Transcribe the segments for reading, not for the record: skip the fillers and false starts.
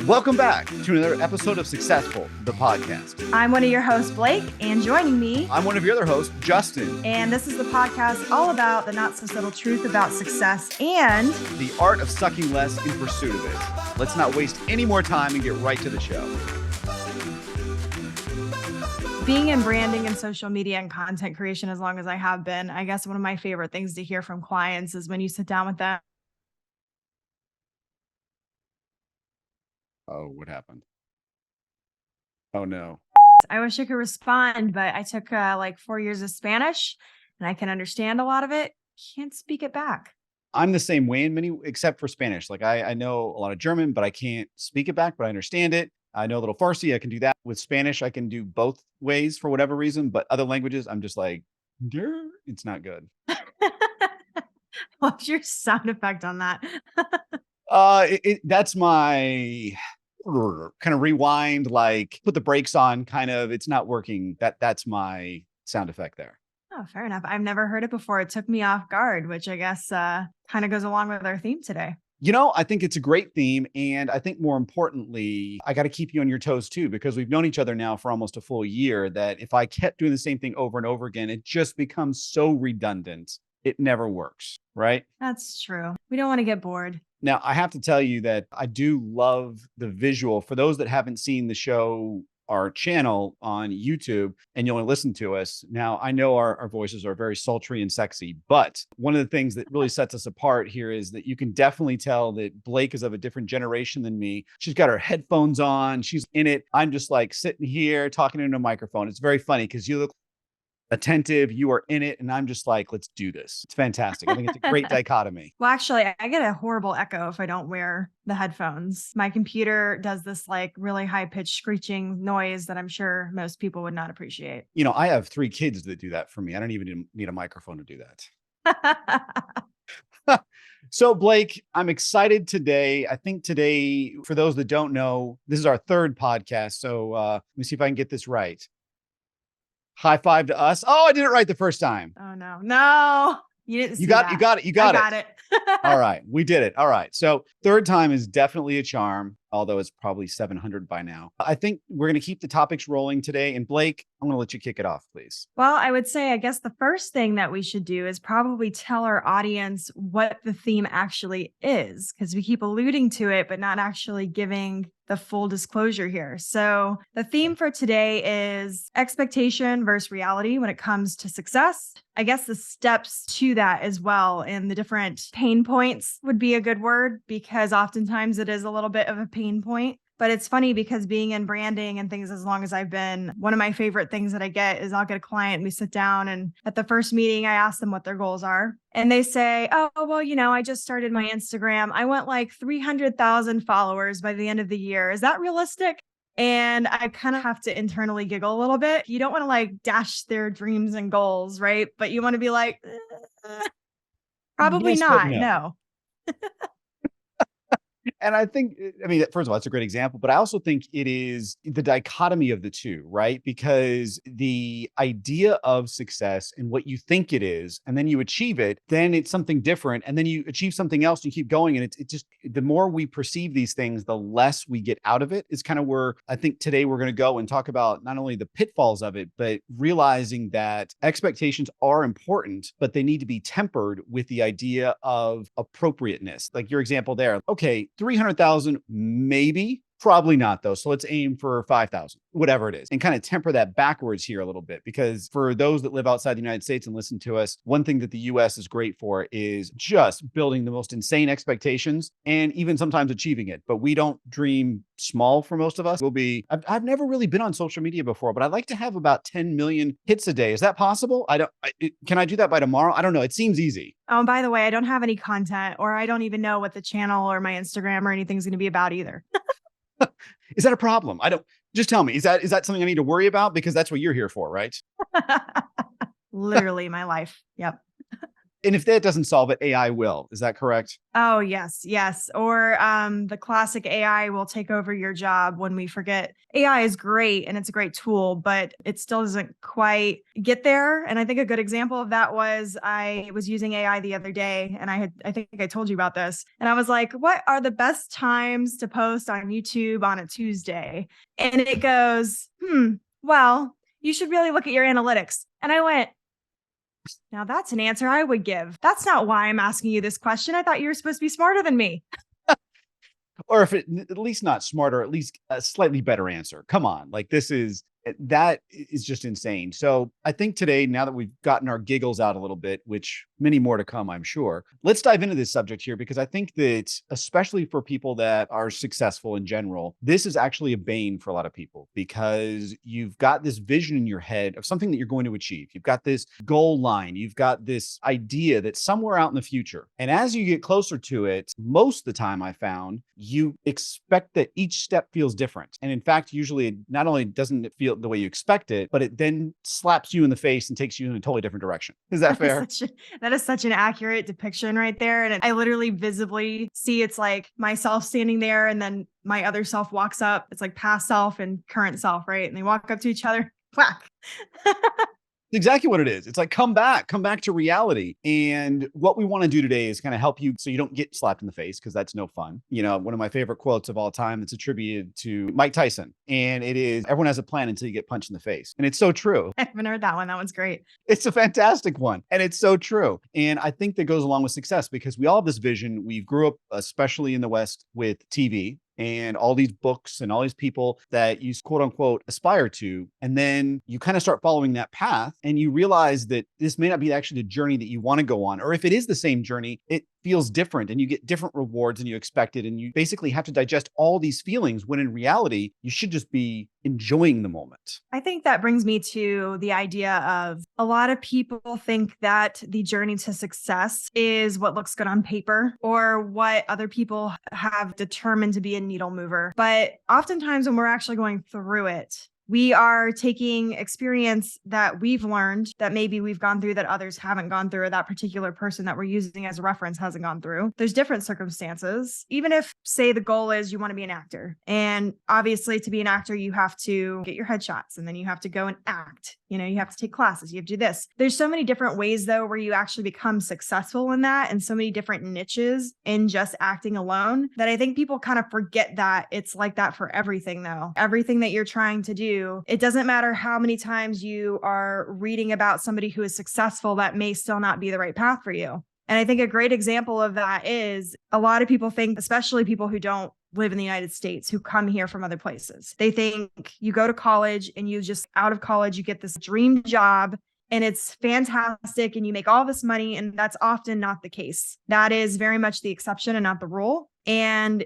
Welcome back to another episode of Suckcessfull, the podcast. I'm one of your hosts, Blake, and joining me, I'm one of your other hosts, Justin. And this is the podcast all about the not-so-subtle truth about success and the art of sucking less in pursuit of it. Let's not waste any more time and get right to the show. Being in branding and social media and content creation as long as I have been, I guess one of my favorite things to hear from clients is when you sit down with them. Oh, what happened? Oh, no. I wish I could respond, but I took like 4 years of Spanish and I can understand a lot of it. Can't speak it back. I'm the same way in many, except for Spanish. Like I know a lot of German, but I can't speak it back, but I understand it. I know a little Farsi. I can do that. With Spanish, I can do both ways for whatever reason, but other languages, I'm just like, it's not good. What's your sound effect on that? That's my kind of rewind, like put the brakes on kind of, it's not working. That's my sound effect there. Oh, fair enough. I've never heard it before. It took me off guard, which I guess kind of goes along with our theme today. You know, I think it's a great theme. And I think more importantly, I got to keep you on your toes too, because we've known each other now for almost a full year, that if I kept doing the same thing over and over again, it just becomes so redundant. It never works, right? That's true. We don't want to get bored. Now, I have to tell you that I do love the visual. For those that haven't seen the show, our channel on YouTube, and you only listen to us. Now, I know our voices are very sultry and sexy, but one of the things that really sets us apart here is that you can definitely tell that Blake is of a different generation than me. She's got her headphones on. She's in it. I'm just like sitting here talking into a microphone. It's very funny because you look attentive, you are in it, and I'm just like, let's do this. It's fantastic. I think it's a great dichotomy. Well, actually, I get a horrible echo if I don't wear the headphones. My computer does this like really high-pitched screeching noise that I'm sure most people would not appreciate. You know, I have 3 kids that do that for me. I don't even need a microphone to do that. So Blake, I'm excited today. I think today, for those that don't know, this is our 3rd podcast. So let me see if I can get this right. High five to us. Oh, I did it right the first time. Oh, no. You didn't see You got it. You got it. All right. We did it. All right. So 3rd time is definitely a charm, although it's probably 700 by now. I think we're going to keep the topics rolling today. And Blake, I'm going to let you kick it off, please. Well, I would say, I guess the first thing that we should do is probably tell our audience what the theme actually is, because we keep alluding to it, but not actually giving the full disclosure here. So the theme for today is expectation versus reality when it comes to success. I guess the steps to that as well, and the different pain points would be a good word, because oftentimes it is a little bit of a pain point. But it's funny because being in branding and things as long as I've been, one of my favorite things that I get is I'll get a client and we sit down, and at the first meeting, I ask them what their goals are. And they say, oh, well, I just started my Instagram. I want like 300,000 followers by the end of the year. Is that realistic? And I kind of have to internally giggle a little bit. You don't want to like dash their dreams and goals, right? But you want to be like, probably yes, not. no. No. And I think, first of all, it's a great example, but I also think it is the dichotomy of the two, right? Because the idea of success and what you think it is, and then you achieve it, then it's something different. And then you achieve something else and you keep going. And it's just, the more we perceive these things, the less we get out of it. Is kind of where I think today we're going to go and talk about not only the pitfalls of it, but realizing that expectations are important, but they need to be tempered with the idea of appropriateness. Like your example there. Okay, 300,000, maybe, probably not though. So let's aim for 5,000, whatever it is, and kind of temper that backwards here a little bit. Because for those that live outside the United States and listen to us, one thing that the US is great for is just building the most insane expectations and even sometimes achieving it. But we don't dream small for most of us. I've never really been on social media before, but I'd like to have about 10 million hits a day. Is that possible? Can I do that by tomorrow? I don't know. It seems easy. Oh, and by the way, I don't have any content, or I don't even know what the channel or my Instagram or anything's going to be about either. Is that a problem? Just tell me, is that something I need to worry about? Because that's what you're here for, right? Literally my life. Yep. And if that doesn't solve it, AI will. Is that correct? Oh, yes, yes. Or the classic AI will take over your job when we forget. AI is great and it's a great tool, but it still doesn't quite get there. And I think a good example of that was I was using AI the other day and I think I told you about this. And I was like, what are the best times to post on YouTube on a Tuesday? And it goes, well, you should really look at your analytics. And I went, now that's an answer I would give. That's not why I'm asking you this question. I thought you were supposed to be smarter than me. Or if it at least not smarter, at least a slightly better answer. Come on. Like that is just insane. So I think today, now that we've gotten our giggles out a little bit, which many more to come, I'm sure, let's dive into this subject here, because I think that especially for people that are successful in general, this is actually a bane for a lot of people, because you've got this vision in your head of something that you're going to achieve. You've got this goal line. You've got this idea that somewhere out in the future. And as you get closer to it, most of the time I found you expect that each step feels different. And in fact, usually not only doesn't it feel the way you expect it, but it then slaps you in the face and takes you in a totally different direction. Is that fair? That is such an accurate depiction right there. And I literally visibly see it's like myself standing there and then my other self walks up. It's like past self and current self, right? And they walk up to each other. Whack. Exactly what it is. It's like, come back to reality. And what we want to do today is kind of help you so you don't get slapped in the face, because that's no fun. You know, one of my favorite quotes of all time, it's attributed to Mike Tyson. And it is, everyone has a plan until you get punched in the face. And it's so true. I haven't heard that one. That one's great. It's a fantastic one. And it's so true. And I think that goes along with success, because we all have this vision. We grew up, especially in the West, with TV and all these books and all these people that you quote unquote aspire to. And then you kind of start following that path and you realize that this may not be actually the journey that you want to go on. Or if it is the same journey, it feels different and you get different rewards than you expected. And you basically have to digest all these feelings, when in reality, you should just be enjoying the moment. I think that brings me to the idea of a lot of people think that the journey to success is what looks good on paper or what other people have determined to be a needle mover. But oftentimes when we're actually going through it, we are taking experience that we've learned that maybe we've gone through that others haven't gone through, or that particular person that we're using as a reference hasn't gone through. There's different circumstances. Even if, say, the goal is you want to be an actor. And obviously to be an actor, you have to get your headshots and then you have to go and act. You know, you have to take classes, you have to do this. There's so many different ways though, where you actually become successful in that, and so many different niches in just acting alone, that I think people kind of forget that it's like that for everything though. Everything that you're trying to do, it doesn't matter how many times you are reading about somebody who is successful, that may still not be the right path for you. And I think a great example of that is a lot of people think, especially people who don't live in the United States, who come here from other places. They think you go to college and you just out of college, you get this dream job and it's fantastic and you make all this money. And that's often not the case. That is very much the exception and not the rule. And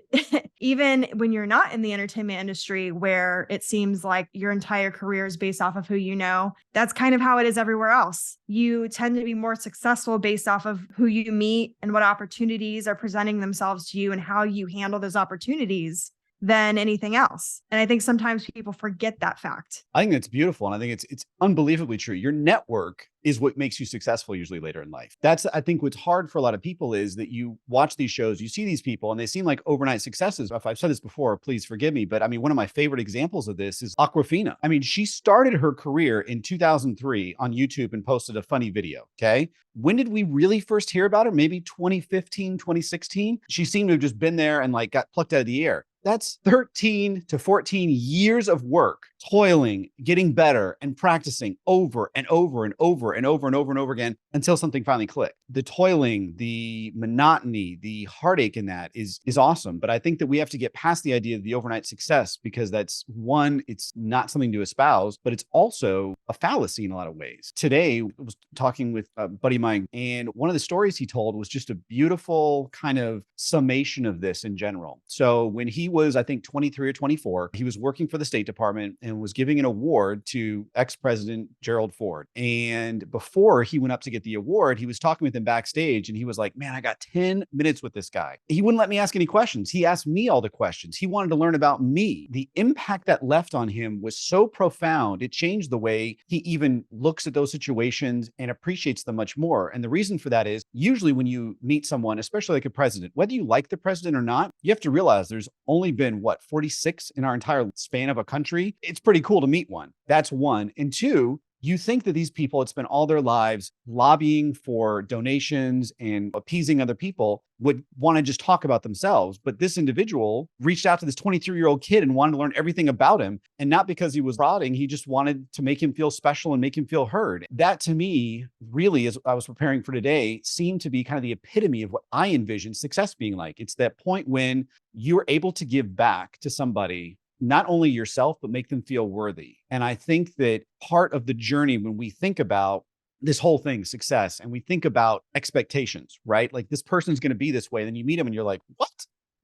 even when you're not in the entertainment industry, where it seems like your entire career is based off of who you know, that's kind of how it is everywhere else. You tend to be more successful based off of who you meet and what opportunities are presenting themselves to you and how you handle those opportunities than anything else. And I think sometimes people forget that fact. I think that's beautiful. And I think it's unbelievably true. Your network is what makes you successful usually later in life. That's, I think, what's hard for a lot of people is that you watch these shows, you see these people and they seem like overnight successes. If I've said this before, please forgive me. But I mean, one of my favorite examples of this is Awkwafina. I mean, she started her career in 2003 on YouTube and posted a funny video. Okay. When did we really first hear about her? Maybe 2015, 2016. She seemed to have just been there and like got plucked out of the air. That's 13 to 14 years of work, toiling, getting better and practicing over and over and over and over and over and over again until something finally clicked. The toiling, the monotony, the heartache in that is awesome. But I think that we have to get past the idea of the overnight success, because that's one, it's not something to espouse, but it's also a fallacy in a lot of ways. Today, I was talking with a buddy of mine, and one of the stories he told was just a beautiful kind of summation of this in general. So when he was, I think, 23 or 24, he was working for the State Department and was giving an award to ex-President Gerald Ford. And before he went up to get the award, he was talking with him backstage and he was like, man, I got 10 minutes with this guy. He wouldn't let me ask any questions. He asked me all the questions. He wanted to learn about me. The impact that left on him was so profound. It changed the way he even looks at those situations and appreciates them much more. And the reason for that is usually when you meet someone, especially like a president, whether you like the president or not, you have to realize there's only been 46 in our entire span of a country. It's pretty cool to meet one. That's one. And two, you think that these people had spent all their lives lobbying for donations and appeasing other people would want to just talk about themselves. But this individual reached out to this 23-year-old kid and wanted to learn everything about him. And not because he was frauding, he just wanted to make him feel special and make him feel heard. That to me, really, as I was preparing for today, seemed to be kind of the epitome of what I envision success being like. It's that point when you're able to give back to somebody, not only yourself, but make them feel worthy. And I think that part of the journey when we think about this whole thing, success, and we think about expectations, right? Like this person's going to be this way. Then you meet them and you're like, what?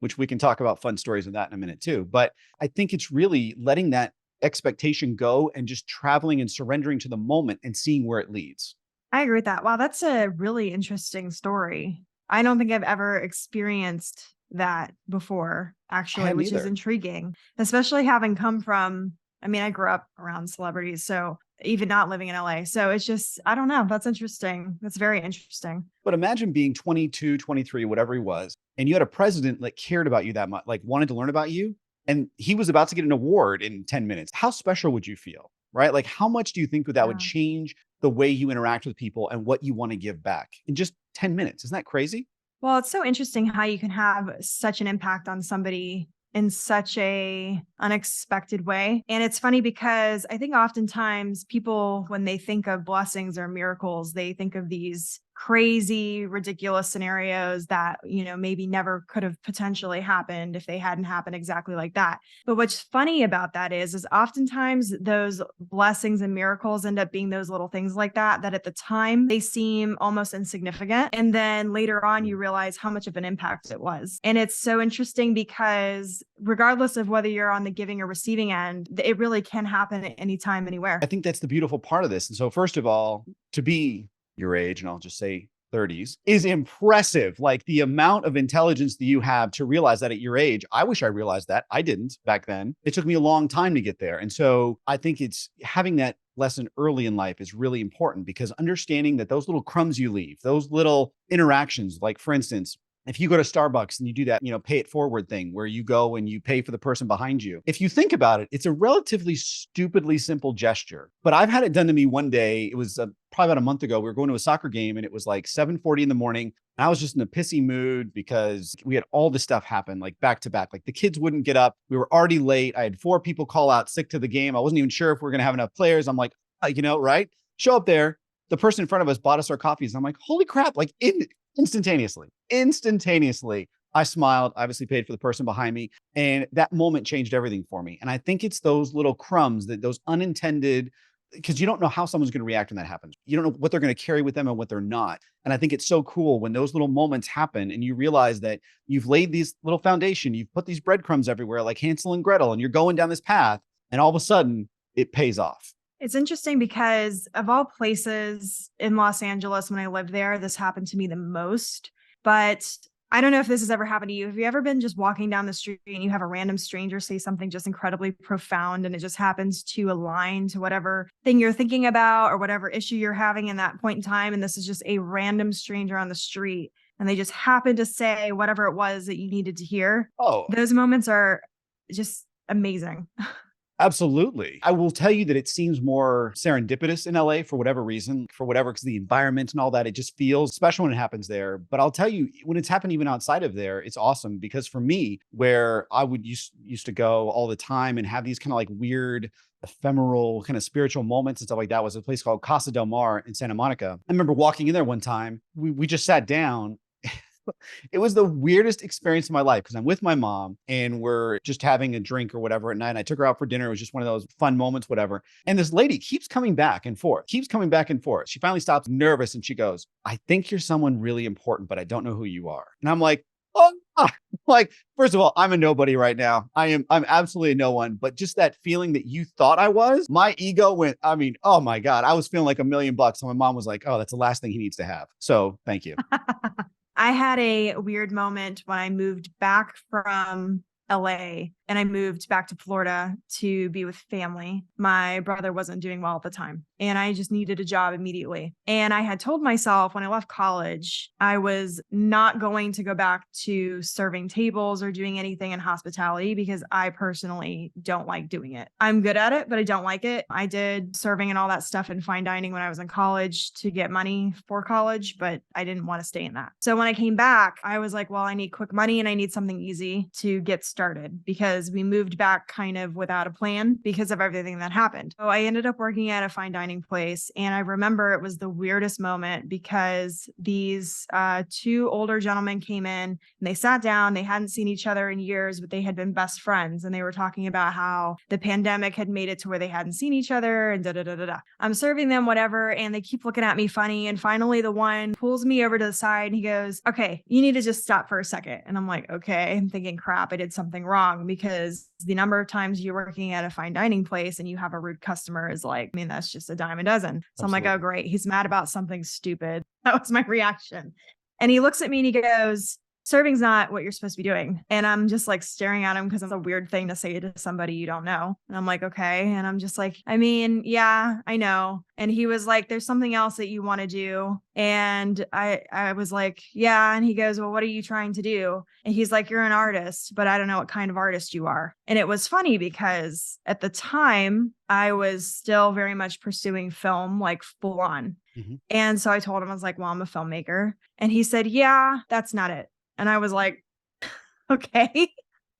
Which we can talk about fun stories of that in a minute too. But I think it's really letting that expectation go and just traveling and surrendering to the moment and seeing where it leads. I agree with that. Wow, that's a really interesting story. I don't think I've ever experienced that before, actually, which is intriguing, especially having come from, I mean, I grew up around celebrities, so even not living in LA. So it's just, I don't know. That's interesting. That's very interesting. But imagine being 22, 23, whatever he was, and you had a president that cared about you that much, like wanted to learn about you, and he was about to get an award in 10 minutes. How special would you feel, right? Like how much do you think that would change the way you interact with people and what you want to give back in just 10 minutes? Isn't that crazy? Well, it's so interesting how you can have such an impact on somebody in such a unexpected way. And it's funny because I think oftentimes people, when they think of blessings or miracles, they think of these crazy, ridiculous scenarios that, maybe never could have potentially happened if they hadn't happened exactly like that. But what's funny about that is oftentimes those blessings and miracles end up being those little things like that at the time they seem almost insignificant. And then later on, you realize how much of an impact it was. And it's so interesting because regardless of whether you're on the giving or receiving end, it really can happen at any time, anywhere. I think that's the beautiful part of this. And so first of all, to be your age, and I'll just say 30s, is impressive. Like the amount of intelligence that you have to realize that at your age. I wish I realized that. I didn't back then. It took me a long time to get there. And so I think it's having that lesson early in life is really important, because understanding that those little crumbs you leave, those little interactions, like for instance, if you go to Starbucks and you do that, pay it forward thing where you go and you pay for the person behind you. If you think about it, it's a relatively stupidly simple gesture. But I've had it done to me one day. It was probably about a month ago. We were going to a soccer game and it was like 7:40 in the morning. And I was just in a pissy mood because we had all this stuff happen like back to back. Like the kids wouldn't get up. We were already late. I had 4 people call out sick to the game. I wasn't even sure if we were going to have enough players. I'm like, right? Show up there. The person in front of us bought us our coffees. And I'm like, holy crap. Like instantaneously, I smiled, obviously paid for the person behind me. And that moment changed everything for me. And I think it's those little crumbs, those unintended, because you don't know how someone's going to react when that happens. You don't know what they're going to carry with them and what they're not. And I think it's so cool when those little moments happen and you realize that you've laid these little foundation, you've put these breadcrumbs everywhere like Hansel and Gretel, and you're going down this path and all of a sudden it pays off. It's interesting because of all places in Los Angeles, when I lived there, this happened to me the most. But I don't know if this has ever happened to you. Have you ever been just walking down the street and you have a random stranger say something just incredibly profound and it just happens to align to whatever thing you're thinking about or whatever issue you're having in that point in time? And this is just a random stranger on the street and they just happen to say whatever it was that you needed to hear. Oh, those moments are just amazing. absolutely. I will tell you that it seems more serendipitous in LA for whatever reason, because the environment and all that, it just feels special when it happens there. But I'll tell you, when it's happened even outside of there, it's awesome because for me, where I would used to go all the time and have these kind of like weird, ephemeral kind of spiritual moments and stuff like that, was a place called Casa del Mar in Santa Monica. I remember walking in there one time, we just sat down. It was the weirdest experience of my life because I'm with my mom and we're just having a drink or whatever at night. And I took her out for dinner. It was just one of those fun moments, whatever. And this lady keeps coming back and forth. She finally stops, nervous, and she goes, I think you're someone really important, but I don't know who you are. And I'm like, oh, Like, first of all, I'm a nobody right now. I'm absolutely no one, but just that feeling that you thought I was, my ego went, I mean, oh my God, I was feeling like $1,000,000. And my mom was like, oh, that's the last thing he needs to have. So thank you. I had a weird moment when I moved back from LA and I moved back to Florida to be with family. My brother wasn't doing well at the time and I just needed a job immediately. And I had told myself when I left college, I was not going to go back to serving tables or doing anything in hospitality because I personally don't like doing it. I'm good at it, but I don't like it. I did serving and all that stuff in fine dining when I was in college to get money for college, but I didn't want to stay in that. So when I came back, I was like, well, I need quick money and I need something easy to get started because we moved back kind of without a plan because of everything that happened. So I ended up working at a fine dining place. And I remember it was the weirdest moment because these two older gentlemen came in and they sat down. They hadn't seen each other in years, but they had been best friends. And they were talking about how the pandemic had made it to where they hadn't seen each other and da da da da da. I'm serving them whatever. And they keep looking at me funny. And finally, the one pulls me over to the side and he goes, okay, you need to just stop for a second. And I'm like, okay, I'm thinking, crap, I did something wrong because the number of times you're working at a fine dining place and you have a rude customer is like, I mean, that's just a dime a dozen. So Absolutely. I'm like, oh, great. He's mad about something stupid. That was my reaction. And he looks at me and he goes, serving's not what you're supposed to be doing. And I'm just like staring at him because it's a weird thing to say to somebody you don't know. And I'm like, okay. And I'm just like, I mean, yeah, I know. And he was like, there's something else that you want to do. And I was like, yeah. And he goes, well, what are you trying to do? And he's like, you're an artist, but I don't know what kind of artist you are. And it was funny because at the time I was still very much pursuing film, like full on. Mhm. And so I told him, I was like, well, I'm a filmmaker. And he said, yeah, that's not it. And I was like, okay,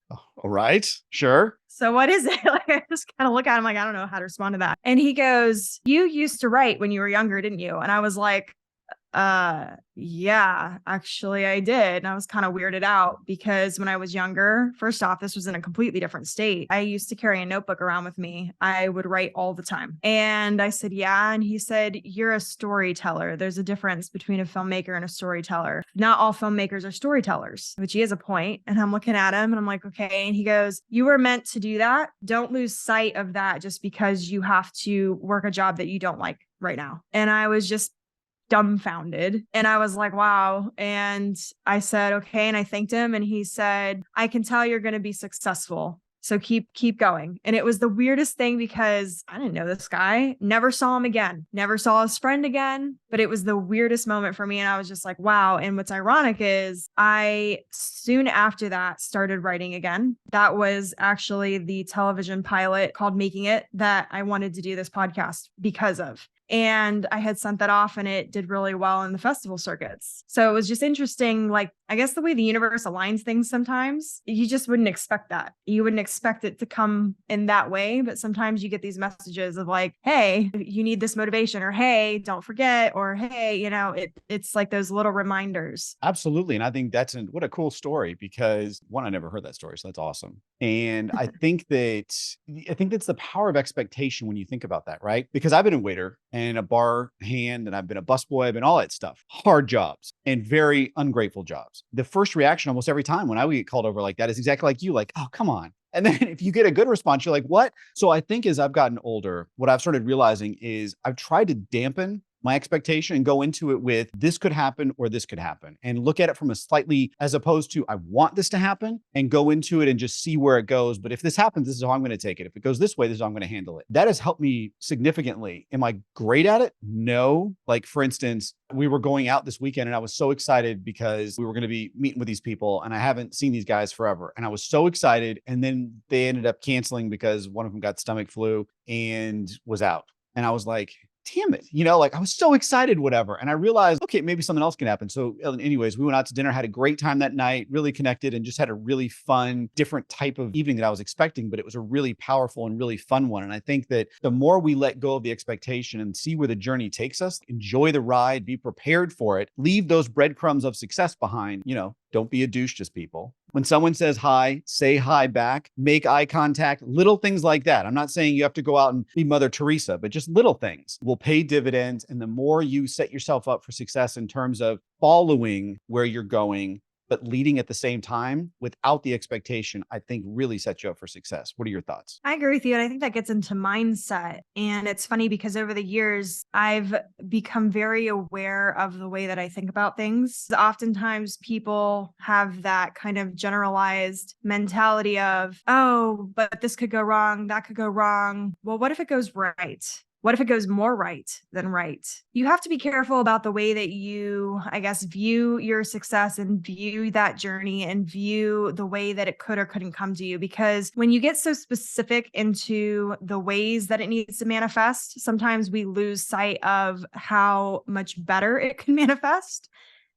Oh, all right. Sure. so what is it? Like, I just kind of look at him like, I don't know how to respond to that. And he goes, you used to write when you were younger, didn't you? And I was like, yeah, actually I did. And I was kind of weirded out because when I was younger, first off, this was in a completely different state. I used to carry a notebook around with me. I would write all the time. And I said, yeah. And he said, you're a storyteller. There's a difference between a filmmaker and a storyteller. Not all filmmakers are storytellers, which he has a point. And I'm looking at him and I'm like, okay. And he goes, you were meant to do that. Don't lose sight of that just because you have to work a job that you don't like right now. And I was just dumbfounded. And I was like, wow. And I said, okay. And I thanked him. And he said, I can tell you're going to be successful. So keep going. And it was the weirdest thing because I didn't know this guy, never saw him again, never saw his friend again, but it was the weirdest moment for me. And I was just like, wow. And what's ironic is I soon after that started writing again. That was actually the television pilot called Making It that I wanted to do this podcast because of. And I had sent that off and it did really well in the festival circuits. So it was just interesting. Like, I guess the way the universe aligns things sometimes, you just wouldn't expect that. You wouldn't expect it to come in that way. But sometimes you get these messages of like, hey, you need this motivation, or hey, don't forget, or hey, it's like those little reminders. Absolutely. And I think what a cool story because one, I never heard that story. So that's awesome. And I think that's the power of expectation when you think about that, right? Because I've been a waiter and a bar hand and I've been a busboy, I've been all that stuff, hard jobs and very ungrateful jobs. The first reaction almost every time when I would get called over like that is exactly like you, like, oh, come on. And then if you get a good response, you're like, what? So I think as I've gotten older, what I've started realizing is I've tried to dampen my expectation and go into it with this could happen or this could happen and look at it from a slightly, as opposed to I want this to happen, and go into it and just see where it goes. But if this happens, this is how I'm going to take it. If it goes this way, this is how I'm going to handle it. That has helped me significantly. Am I great at it? No. Like for instance, we were going out this weekend and I was so excited because we were going to be meeting with these people and I haven't seen these guys forever. And I was so excited. And then they ended up canceling because one of them got stomach flu and was out. And I was like, damn it, like I was so excited, whatever. And I realized, okay, maybe something else can happen. So anyways, we went out to dinner, had a great time that night, really connected, and just had a really fun, different type of evening that I was expecting, but it was a really powerful and really fun one. And I think that the more we let go of the expectation and see where the journey takes us, enjoy the ride, be prepared for it, leave those breadcrumbs of success behind, don't be a douche, just people. When someone says hi, say hi back, make eye contact, little things like that. I'm not saying you have to go out and be Mother Teresa, but just little things will pay dividends. And the more you set yourself up for success in terms of following where you're going, but leading at the same time without the expectation, I think really sets you up for success. What are your thoughts? I agree with you. And I think that gets into mindset. And it's funny because over the years, I've become very aware of the way that I think about things. Oftentimes, people have that kind of generalized mentality of, oh, but this could go wrong, that could go wrong. Well, what if it goes right? What if it goes more right than right? You have to be careful about the way that you, I guess, view your success and view that journey and view the way that it could or couldn't come to you. Because when you get so specific into the ways that it needs to manifest, sometimes we lose sight of how much better it can manifest.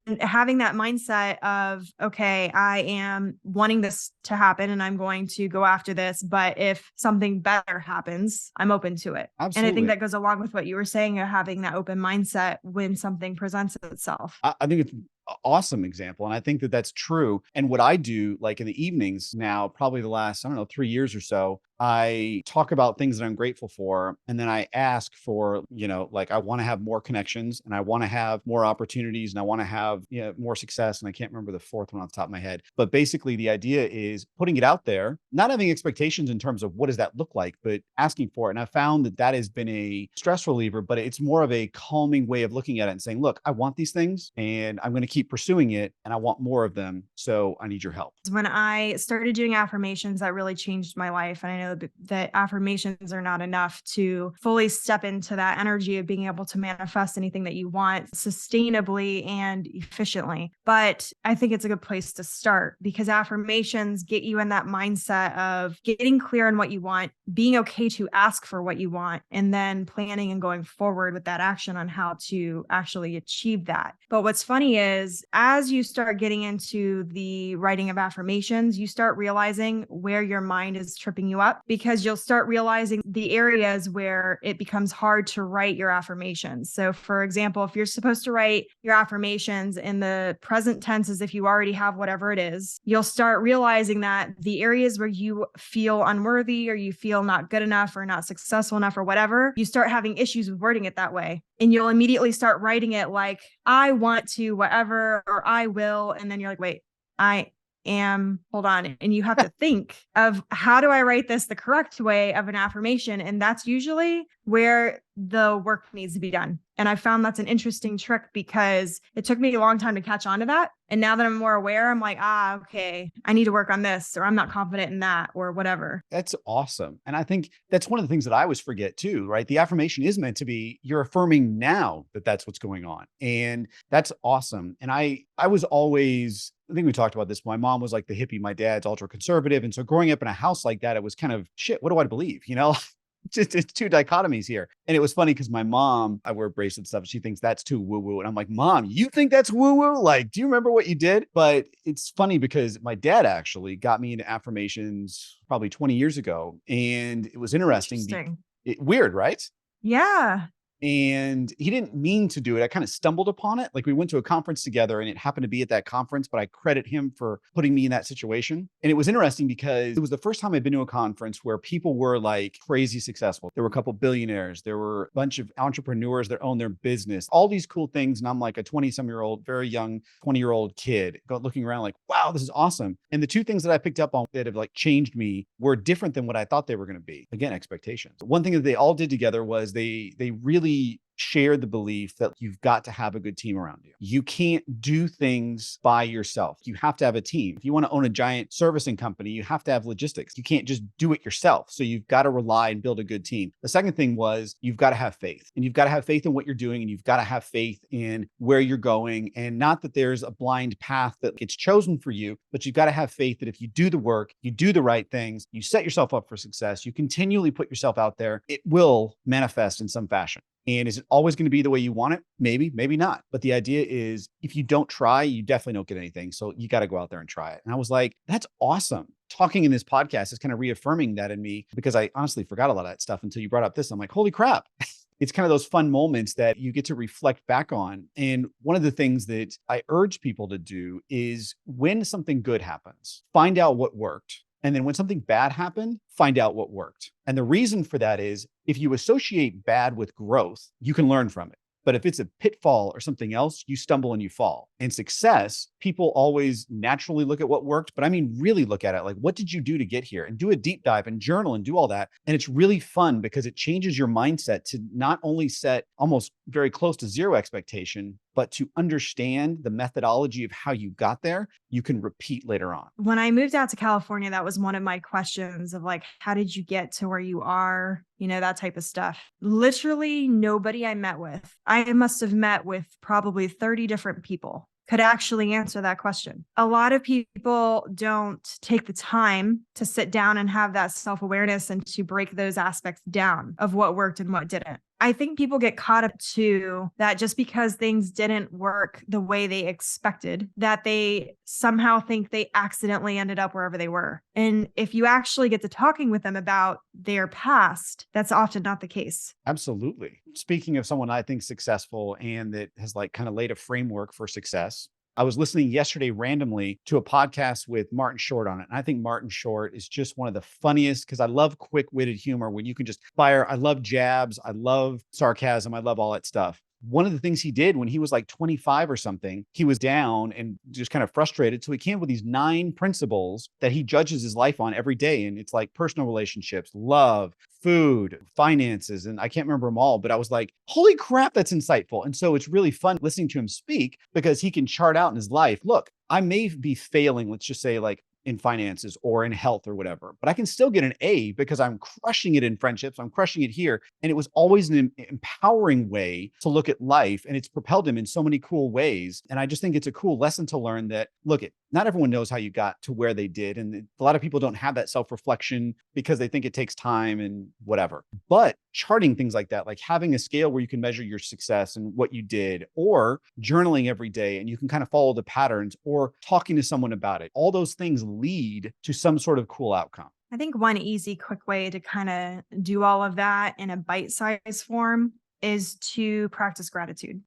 And having that mindset of, okay, I am wanting this to happen and I'm going to go after this. But if something better happens, I'm open to it. And I think Absolutely. that goes along with what you were saying of having that open mindset when something presents itself. I think it's an awesome example. And I think that that's true. And what I do, like in the evenings now, probably the last, I don't know, 3 years or so, I talk about things that I'm grateful for. And then I ask for, like I want to have more connections and I want to have more opportunities and I want to have more success. And I can't remember the fourth one off the top of my head. But basically, the idea is putting it out there, not having expectations in terms of what does that look like, but asking for it. And I found that that has been a stress reliever, but it's more of a calming way of looking at it and saying, look, I want these things and I'm going to keep pursuing it and I want more of them. So I need your help. When I started doing affirmations, that really changed my life. And I know that affirmations are not enough to fully step into that energy of being able to manifest anything that you want sustainably and efficiently. But I think it's a good place to start because affirmations get you in that mindset of getting clear on what you want, being okay to ask for what you want, and then planning and going forward with that action on how to actually achieve that. But what's funny is as you start getting into the writing of affirmations, you start realizing where your mind is tripping you up because you'll start realizing the areas where it becomes hard to write your affirmations. So for example, if you're supposed to write your affirmations in the present tense as if you already have whatever it is, you'll start realizing that the areas where you feel unworthy or you feel not good enough or not successful enough or whatever, you start having issues with wording it that way. And you'll immediately start writing it like, I want to, whatever, or I will. And then you're like, wait, I am, hold on. And you have to think of how do I write this the correct way of an affirmation? And that's usually where the work needs to be done. And I found that's an interesting trick because it took me a long time to catch on to that. And now that I'm more aware, I'm like, okay, I need to work on this, or I'm not confident in that, or whatever. That's awesome. And I think that's one of the things that I always forget too, right? The affirmation is meant to be, you're affirming now that that's what's going on. And that's awesome. And I was always, I think we talked about this. My mom was like the hippie. My dad's ultra conservative. And so growing up in a house like that, it was kind of shit. What do I believe? It's two dichotomies here. And it was funny because my mom, I wear bracelets and stuff. She thinks that's too woo woo. And I'm like, Mom, you think that's woo woo? Like, do you remember what you did? But it's funny because my dad actually got me into affirmations probably 20 years ago. And it was interesting. Weird, right? Yeah. And he didn't mean to do it. I kind of stumbled upon it. Like we went to a conference together and it happened to be at that conference, but I credit him for putting me in that situation. And it was interesting because it was the first time I'd been to a conference where people were like crazy successful. There were a couple billionaires. There were a bunch of entrepreneurs that own their business, all these cool things. And I'm like a 20-some-year-old, very young 20-year-old kid looking around like, wow, this is awesome. And the two things that I picked up on that have like changed me were different than what I thought they were going to be. Again, expectations. One thing that they all did together was they really shared the belief that you've got to have a good team around you. You can't do things by yourself. You have to have a team. If you want to own a giant servicing company, you have to have logistics. You can't just do it yourself. So you've got to rely and build a good team. The second thing was you've got to have faith, and you've got to have faith in what you're doing, and you've got to have faith in where you're going, and not that there's a blind path that gets chosen for you, but you've got to have faith that if you do the work, you do the right things, you set yourself up for success, you continually put yourself out there, it will manifest in some fashion. And is it always going to be the way you want it? Maybe, maybe not. But the idea is if you don't try, you definitely don't get anything. So you got to go out there and try it. And I was like, that's awesome. Talking in this podcast is kind of reaffirming that in me because I honestly forgot a lot of that stuff until you brought up this. I'm like, holy crap. It's kind of those fun moments that you get to reflect back on. And one of the things that I urge people to do is when something good happens, find out what worked. And then when something bad happened, find out what worked. And the reason for that is if you associate bad with growth, you can learn from it. But if it's a pitfall or something else, you stumble and you fall. And success, people always naturally look at what worked, but I mean, really look at it like, what did you do to get here? And do a deep dive and journal and do all that. And it's really fun because it changes your mindset to not only set almost very close to zero expectation, but to understand the methodology of how you got there, you can repeat later on. When I moved out to California, that was one of my questions of like, how did you get to where you are? That type of stuff. Literally nobody I met with, I must have met with probably 30 different people, could actually answer that question. A lot of people don't take the time to sit down and have that self-awareness and to break those aspects down of what worked and what didn't. I think people get caught up to that just because things didn't work the way they expected, that they somehow think they accidentally ended up wherever they were. And if you actually get to talking with them about their past, that's often not the case. Absolutely. Speaking of someone I think successful and that has like kind of laid a framework for success, I was listening yesterday randomly to a podcast with Martin Short on it. And I think Martin Short is just one of the funniest because I love quick-witted humor when you can just fire. I love jabs. I love sarcasm. I love all that stuff. One of the things he did when he was like 25 or something, he was down and just kind of frustrated. So he came up with these 9 principles that he judges his life on every day. And it's like personal relationships, love, food, finances. And I can't remember them all, but I was like, holy crap, that's insightful. And so it's really fun listening to him speak because he can chart out in his life. Look, I may be failing, let's just say like in finances or in health or whatever, but I can still get an A because I'm crushing it in friendships. I'm crushing it here. And it was always an empowering way to look at life. And it's propelled him in so many cool ways. And I just think it's a cool lesson to learn that, look, not everyone knows how you got to where they did. And a lot of people don't have that self-reflection because they think it takes time and whatever. But charting things like that, like having a scale where you can measure your success and what you did, or journaling every day and you can kind of follow the patterns, or talking to someone about it. All those things lead to some sort of cool outcome. I think one easy, quick way to kind of do all of that in a bite-sized form is to practice gratitude.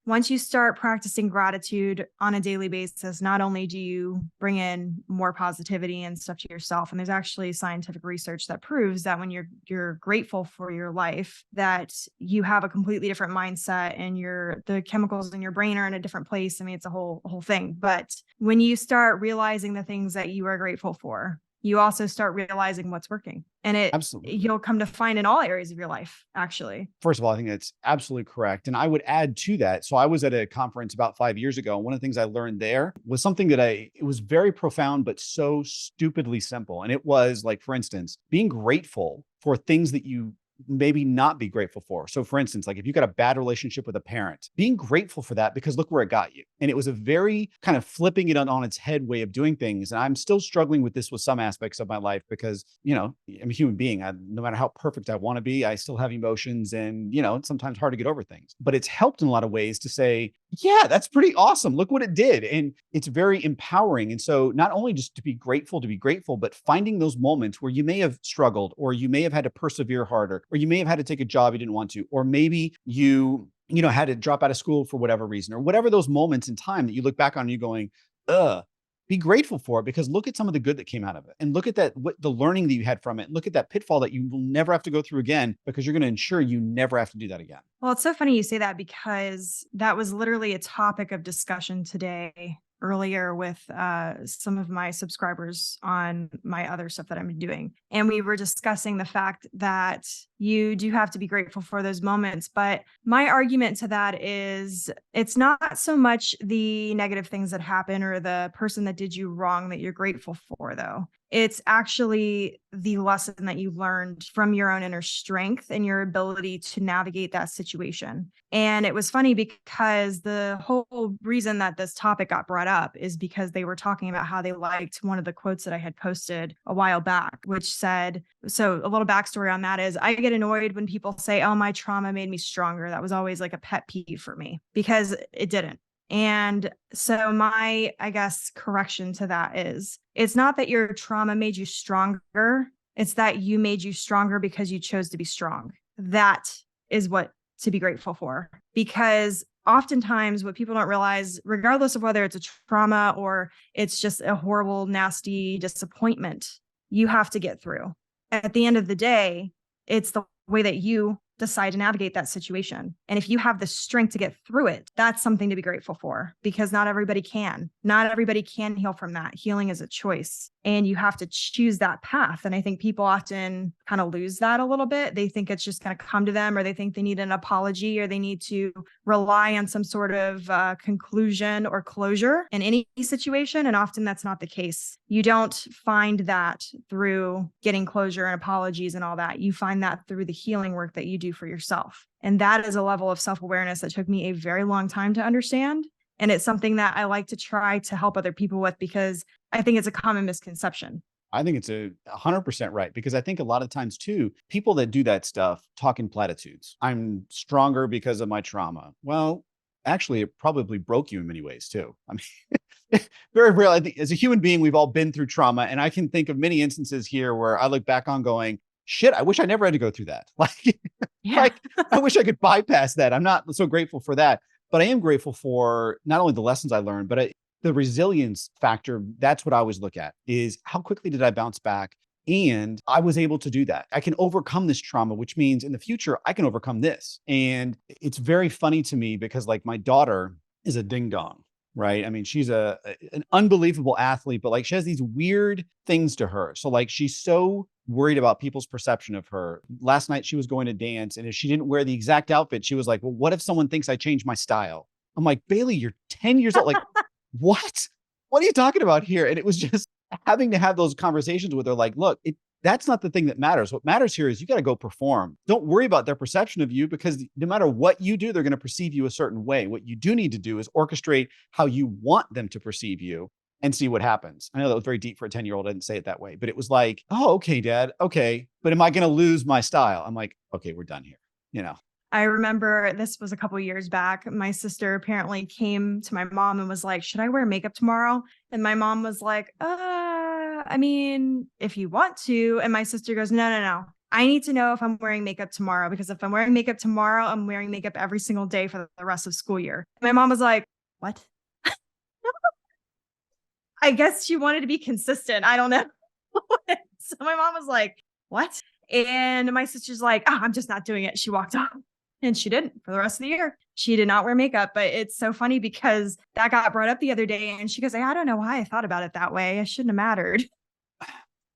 Once you start practicing gratitude on a daily basis, not only do you bring in more positivity and stuff to yourself, and there's actually scientific research that proves that when you're grateful for your life, that you have a completely different mindset and the chemicals in your brain are in a different place. I mean, it's a whole thing. But when you start realizing the things that you are grateful for, you also start realizing what's working. And Absolutely. you'll come to find in all areas of your life, actually. First of all, I think that's absolutely correct. And I would add to that. So I was at a conference about 5 years ago. And one of the things I learned there was something that it was very profound, but so stupidly simple. And it was like, for instance, being grateful for things that you maybe not be grateful for. So for instance, like if you got a bad relationship with a parent, being grateful for that because look where it got you. And it was a very kind of flipping it on its head way of doing things. And I'm still struggling with this with some aspects of my life because, I'm a human being. No matter how perfect I want to be, I still have emotions and, it's sometimes hard to get over things. But it's helped in a lot of ways to say, yeah, that's pretty awesome. Look what it did. And it's very empowering. And so not only just to be grateful, but finding those moments where you may have struggled or you may have had to persevere harder, or you may have had to take a job you didn't want to, or maybe you had to drop out of school for whatever reason, or whatever those moments in time that you look back on and you going, be grateful for it because look at some of the good that came out of it. And look at the learning that you had from it. Look at that pitfall that you will never have to go through again because you're going to ensure you never have to do that again. Well, it's so funny you say that because that was literally a topic of discussion today earlier with some of my subscribers on my other stuff that I'm doing. And we were discussing the fact that you do have to be grateful for those moments. But my argument to that is it's not so much the negative things that happen or the person that did you wrong that you're grateful for, though. It's actually the lesson that you learned from your own inner strength and your ability to navigate that situation. And it was funny because the whole reason that this topic got brought up is because they were talking about how they liked one of the quotes that I had posted a while back, which said, so a little backstory on that is I get annoyed when people say, oh, my trauma made me stronger. That was always like a pet peeve for me because it didn't. And so my, I guess, correction to that is it's not that your trauma made you stronger. It's that you made you stronger because you chose to be strong. That is what to be grateful for, because oftentimes what people don't realize, regardless of whether it's a trauma or it's just a horrible, nasty disappointment, you have to get through. At the end of the day, it's the way that you decide to navigate that situation. And if you have the strength to get through it, that's something to be grateful for, because not everybody can. Not everybody can heal from that. Healing is a choice, and you have to choose that path. And I think people often kind of lose that a little bit. They think it's just going to come to them, or they think they need an apology, or they need to rely on some sort of conclusion or closure in any situation. And often that's not the case. You don't find that through getting closure and apologies and all that. You find that through the healing work that you do for yourself. And that is a level of self-awareness that took me a very long time to understand. And it's something that I like to try to help other people with, because I think it's a common misconception. I think it's 100% right, because I think a lot of times too, people that do that stuff talk in platitudes. I'm stronger because of my trauma. Well, actually, it probably broke you in many ways too. I mean, very real. I think as a human being, we've all been through trauma. And I can think of many instances here where I look back on going, shit, I wish I never had to go through that. Like, I wish I could bypass that. I'm not so grateful for that, but I am grateful for not only the lessons I learned, but the resilience factor. That's what I always look at, is how quickly did I bounce back? And I was able to do that. I can overcome this trauma, which means in the future, I can overcome this. And it's very funny to me because like my daughter is a ding dong, right? I mean, she's an unbelievable athlete, but like she has these weird things to her. So like she's so worried about people's perception of her. Last night she was going to dance, and if she didn't wear the exact outfit, she was like, well, what if someone thinks I changed my style? I'm like, Bailey, you're 10 years old. Like, what? What are you talking about here? And it was just having to have those conversations with her, like, look, that's not the thing that matters. What matters here is you got to go perform. Don't worry about their perception of you, because no matter what you do, they're going to perceive you a certain way. What you do need to do is orchestrate how you want them to perceive you and see what happens. I know that was very deep for a 10-year-old. I didn't say it that way, but it was like, oh, okay, Dad. Okay. But am I going to lose my style? I'm like, okay, we're done here. You know? I remember this was a couple of years back. My sister apparently came to my mom and was like, should I wear makeup tomorrow? And my mom was like, I mean, if you want to. And my sister goes, no. I need to know if I'm wearing makeup tomorrow, because if I'm wearing makeup tomorrow, I'm wearing makeup every single day for the rest of school year. My mom was like, what? I guess she wanted to be consistent. I don't know. So my mom was like, what? And my sister's like, I'm just not doing it. She walked off, and she didn't for the rest of the year. She did not wear makeup. But it's so funny because that got brought up the other day, and she goes, I don't know why I thought about it that way. It shouldn't have mattered.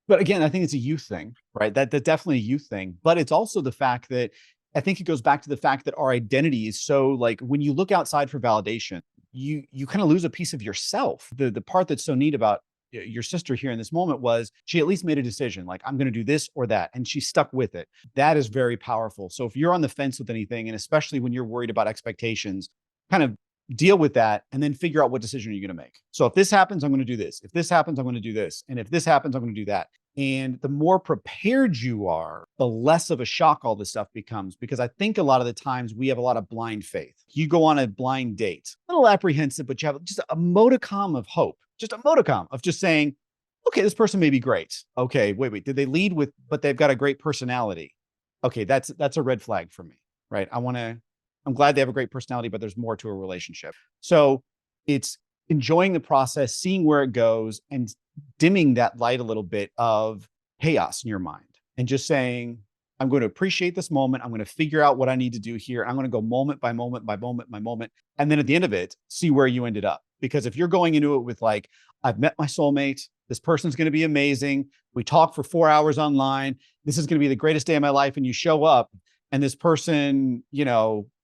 But again, I think it's a youth thing, right? That's definitely a youth thing. But it's also the fact that I think it goes back to the fact that our identity is so, like, when you look outside for validation, you kind of lose a piece of yourself. The part that's so neat about your sister here in this moment was she at least made a decision, like, I'm going to do this or that, and she stuck with it. That is very powerful. So if you're on the fence with anything, and especially when you're worried about expectations, kind of deal with that and then figure out what decision you're going to make. So if this happens, I'm going to do this. If this happens, I'm going to do this. And if this happens, I'm going to do that. And the more prepared you are, the less of a shock all this stuff becomes, because I think a lot of the times we have a lot of blind faith. You go on a blind date, a little apprehensive, but you have just a modicum of hope, just a modicum of just saying, okay, this person may be great. Okay, wait, did they lead with, but they've got a great personality? Okay, that's a red flag for me, right? I'm glad they have a great personality, but there's more to a relationship. So it's enjoying the process, seeing where it goes, and dimming that light a little bit of chaos in your mind, and just saying, I'm going to appreciate this moment. I'm going to figure out what I need to do here. I'm going to go moment by moment by moment by moment. And then at the end of it, see where you ended up. Because if you're going into it with like, I've met my soulmate, this person's going to be amazing. We talk for 4 hours online. This is going to be the greatest day of my life. And you show up and this person,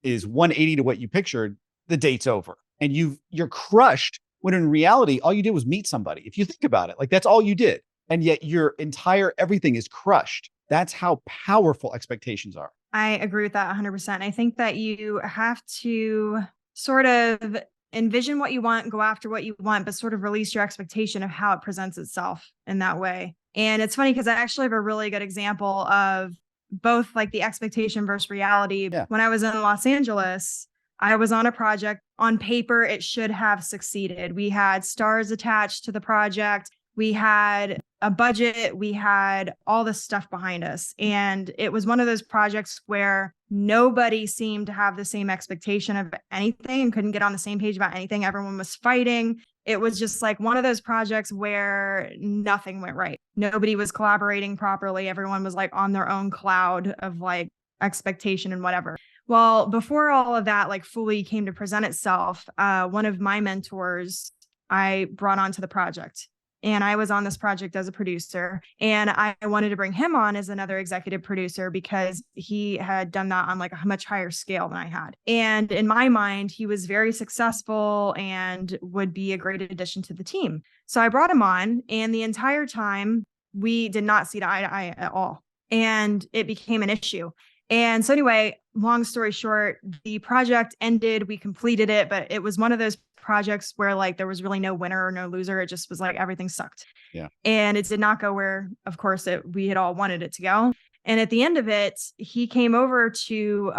is 180 to what you pictured, the date's over. And you're crushed, when in reality, all you did was meet somebody. If you think about it, like, that's all you did. And yet your entire everything is crushed. That's how powerful expectations are. I agree with that 100%. I think that you have to sort of envision what you want, go after what you want, but sort of release your expectation of how it presents itself in that way. And it's funny because I actually have a really good example of both, like, the expectation versus reality. Yeah. When I was in Los Angeles, I was on a project. On paper, it should have succeeded. We had stars attached to the project. We had a budget. We had all this stuff behind us. And it was one of those projects where nobody seemed to have the same expectation of anything and couldn't get on the same page about anything. Everyone was fighting. It was just like one of those projects where nothing went right. Nobody was collaborating properly. Everyone was like on their own cloud of like expectation and whatever. Well, before all of that like fully came to present itself, one of my mentors I brought onto the project. And I was on this project as a producer, and I wanted to bring him on as another executive producer because he had done that on like a much higher scale than I had. And in my mind, he was very successful and would be a great addition to the team. So I brought him on, and the entire time we did not see eye to eye at all. And it became an issue. And so anyway, long story short, the project ended, we completed it, but it was one of those projects where like there was really no winner or no loser. It just was like everything sucked. Yeah. And it did not go where, of course, we had all wanted it to go. And at the end of it, he came over to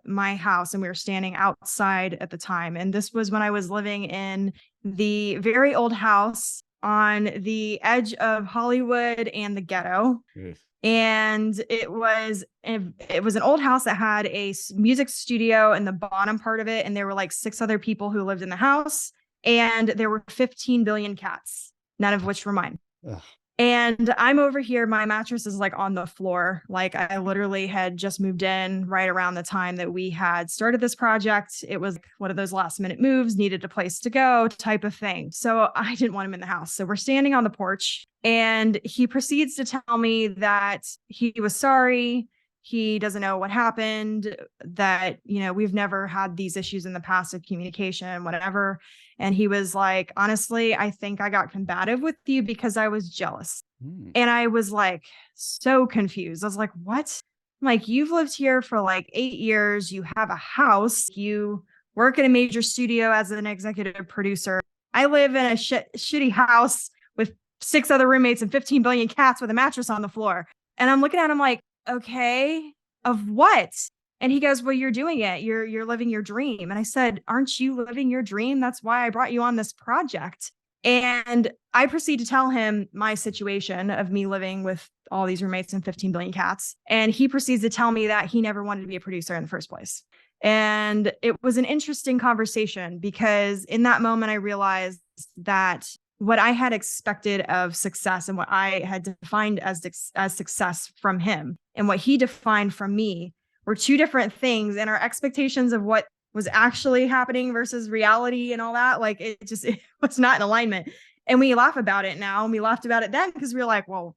my house, and we were standing outside at the time. And this was when I was living in the very old house on the edge of Hollywood and the ghetto. Yes. And it was an old house that had a music studio in the bottom part of it. And there were like 6 other people who lived in the house. And there were 15 billion cats, none of which were mine. Ugh. And I'm over here. My mattress is like on the floor. Like I literally had just moved in right around the time that we had started this project. It was one of those last minute moves, needed a place to go type of thing. So I didn't want him in the house. So we're standing on the porch, and he proceeds to tell me that he was sorry. He doesn't know what happened, that, we've never had these issues in the past of communication, whatever. And he was like, honestly, I think I got combative with you because I was jealous. And I was like, so confused. I was like, what? I'm like, you've lived here for like 8 years. You have a house. You work in a major studio as an executive producer. I live in a shitty house with 6 other roommates and 15 billion cats with a mattress on the floor. And I'm looking at him like, okay, of what? And he goes, well, you're doing it. You're living your dream. And I said, aren't you living your dream? That's why I brought you on this project. And I proceed to tell him my situation of me living with all these roommates and 15 billion cats. And he proceeds to tell me that he never wanted to be a producer in the first place. And it was an interesting conversation because in that moment, I realized that what I had expected of success and what I had defined as success from him and what he defined from me were 2 different things, and our expectations of what was actually happening versus reality and all that, like it was not in alignment. And we laugh about it now, and we laughed about it then because we were like, well,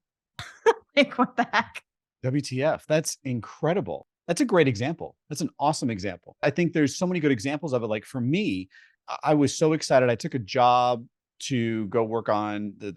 like what the heck? WTF. That's incredible. That's a great example. That's an awesome example. I think there's so many good examples of it. Like for me, I was so excited. I took a job to go work on the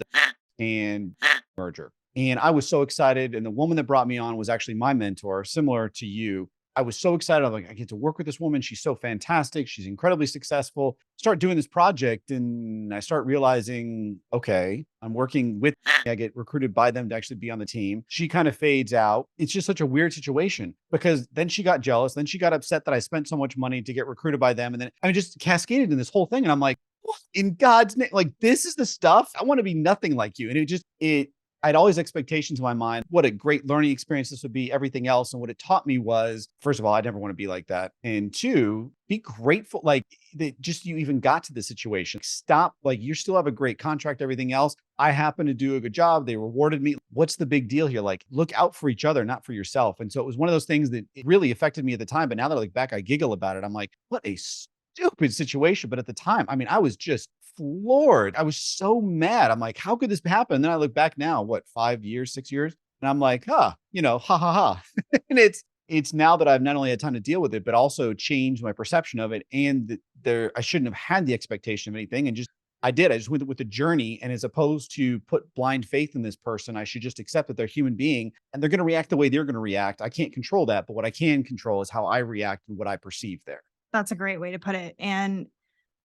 and merger. And I was so excited. And the woman that brought me on was actually my mentor, similar to you. I was so excited. I'm like, I get to work with this woman. She's so fantastic. She's incredibly successful. Start doing this project. And I start realizing, okay, I'm working with, I get recruited by them to actually be on the team. She kind of fades out. It's just such a weird situation because then she got jealous. Then she got upset that I spent so much money to get recruited by them. And then I just cascaded in this whole thing. And I'm like, what in God's name? Like, this is the stuff. I want to be nothing like you. And I had always expectations in my mind, what a great learning experience this would be, everything else. And what it taught me was, first of all, I never want to be like that. And 2, be grateful, like that just you even got to the situation. Stop, like you still have a great contract, everything else. I happen to do a good job. They rewarded me. What's the big deal here? Like, look out for each other, not for yourself. And so it was one of those things that it really affected me at the time. But now that I look back, I giggle about it. I'm like, what a stupid situation. But at the time, I mean, I was just floored. I was so mad. I'm like, how could this happen? And then I look back now, what, 5 years, 6 years? And I'm like, ha ha ha. And it's now that I've not only had time to deal with it, but also changed my perception of it. And I shouldn't have had the expectation of anything. And I just went with the journey. And as opposed to put blind faith in this person, I should just accept that they're a human being and they're going to react the way they're going to react. I can't control that. But what I can control is how I react and what I perceive there. That's a great way to put it. And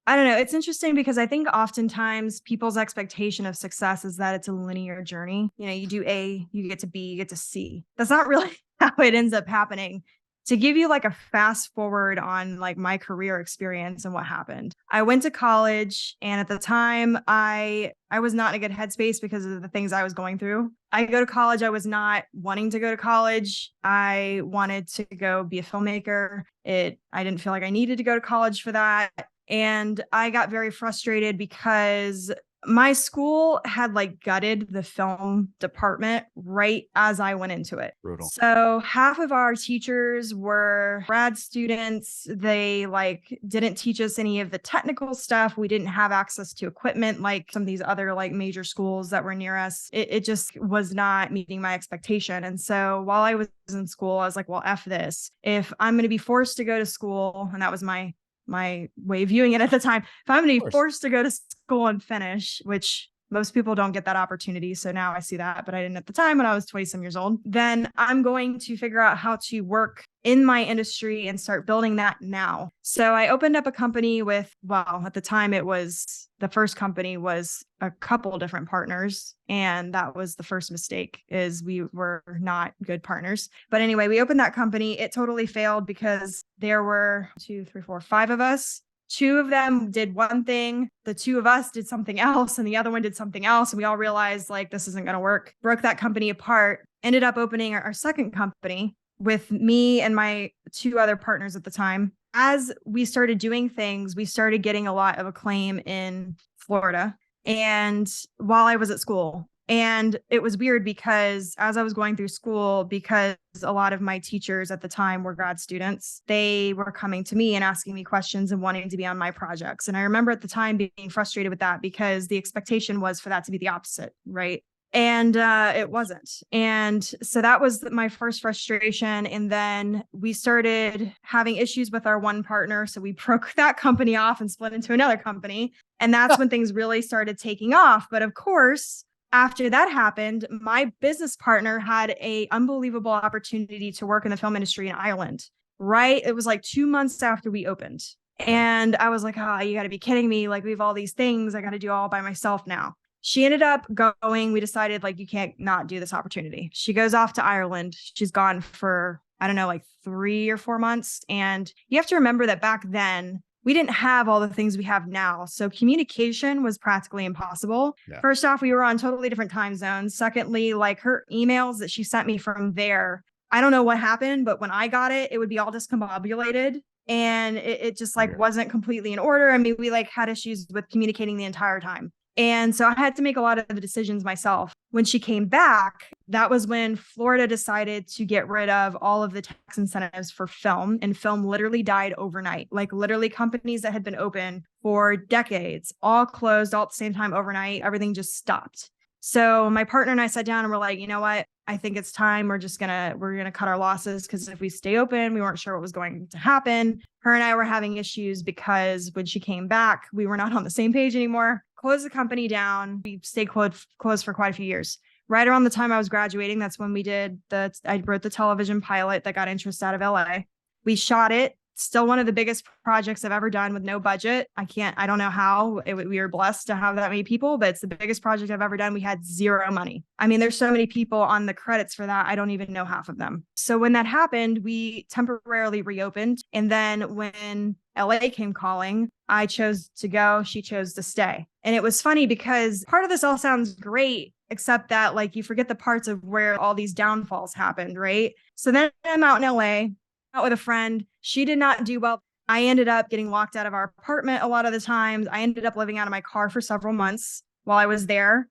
I don't know. It's interesting because I think oftentimes people's expectation of success is that it's a linear journey. You do A, you get to B, you get to C. That's not really how it ends up happening. To give you like a fast forward on like my career experience and what happened. I went to college, and at the time I was not in a good headspace because of the things I was going through. I go to college. I was not wanting to go to college. I wanted to go be a filmmaker. I didn't feel like I needed to go to college for that. And I got very frustrated because My school had like gutted the film department right as I went into it. Brutal. So half of our teachers were grad students. They like didn't teach us any of the technical stuff. We didn't have access to equipment like some of these other like major schools that were near us. It just was not meeting my expectation. And so while I was in school, I was like, well, F this. If I'm going to be forced to go to school, and that was my way of viewing it at the time. If I'm going to be forced to go to school and finish, which most people don't get that opportunity. So now I see that, but I didn't at the time when I was 20 some years old. Then I'm going to figure out how to work in my industry and start building that now. So I opened up a company with, well, at the time the first company was a couple different partners. And that was the first mistake, is we were not good partners. But anyway, we opened that company. It totally failed because there were 5 of us. 2 of them did one thing. The 2 of us did something else, and the other one did something else. And we all realized like, this isn't going to work. Broke that company apart, ended up opening our second company with me and my 2 other partners at the time. As we started doing things, we started getting a lot of acclaim in Florida and while I was at school. And it was weird because as I was going through school, because a lot of my teachers at the time were grad students, they were coming to me and asking me questions and wanting to be on my projects. And I remember at the time being frustrated with that because the expectation was for that to be the opposite, right? And it wasn't. And so that was my first frustration. And then we started having issues with our one partner. So we broke that company off and split into another company. And that's when things really started taking off. But of course, after that happened, my business partner had an unbelievable opportunity to work in the film industry in Ireland, right? It was like 2 months after we opened. And I was like, oh, you got to be kidding me. Like, we have all these things I got to do all by myself now. She ended up going. We decided like, you can't not do this opportunity. She goes off to Ireland. She's gone for, I don't know, like 3 or 4 months. And you have to remember that back then, we didn't have all the things we have now. So communication was practically impossible. Yeah. First off, we were on totally different time zones. Secondly, like her emails that she sent me from there, I don't know what happened, but when I got it, it would be all discombobulated. And it just like wasn't completely in order. I mean, we like had issues with communicating the entire time. And so I had to make a lot of the decisions myself. When she came back, that was when Florida decided to get rid of all of the tax incentives for film, and film literally died overnight. Like literally companies that had been open for decades, all closed all at the same time overnight. Everything just stopped. So my partner and I sat down and we're like, you know what? I think it's time. We're going to cut our losses, because if we stay open, we weren't sure what was going to happen. Her and I were having issues because when she came back, we were not on the same page anymore. Closed the company down. We stayed closed for quite a few years. Right around the time I was graduating, that's when I wrote the television pilot that got interest out of LA. We shot it. Still one of the biggest projects I've ever done with no budget. I don't know how we were blessed to have that many people, but it's the biggest project I've ever done. We had zero money. I mean, there's so many people on the credits for that. I don't even know half of them. So when that happened, we temporarily reopened. And then when LA came calling, I chose to go. She chose to stay. And it was funny because part of this all sounds great, except that like you forget the parts of where all these downfalls happened, right? So then I'm out in LA, out with a friend. She did not do well. I ended up getting locked out of our apartment a lot of the times. I ended up living out of my car for several months while I was there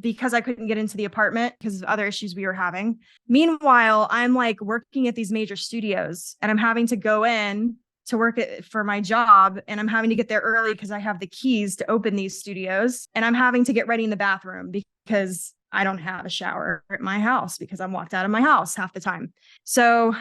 because I couldn't get into the apartment because of other issues we were having. Meanwhile, I'm like working at these major studios and I'm having to go in to work for my job, and I'm having to get there early because I have the keys to open these studios, and I'm having to get ready in the bathroom because I don't have a shower at my house because I'm locked out of my house half the time. So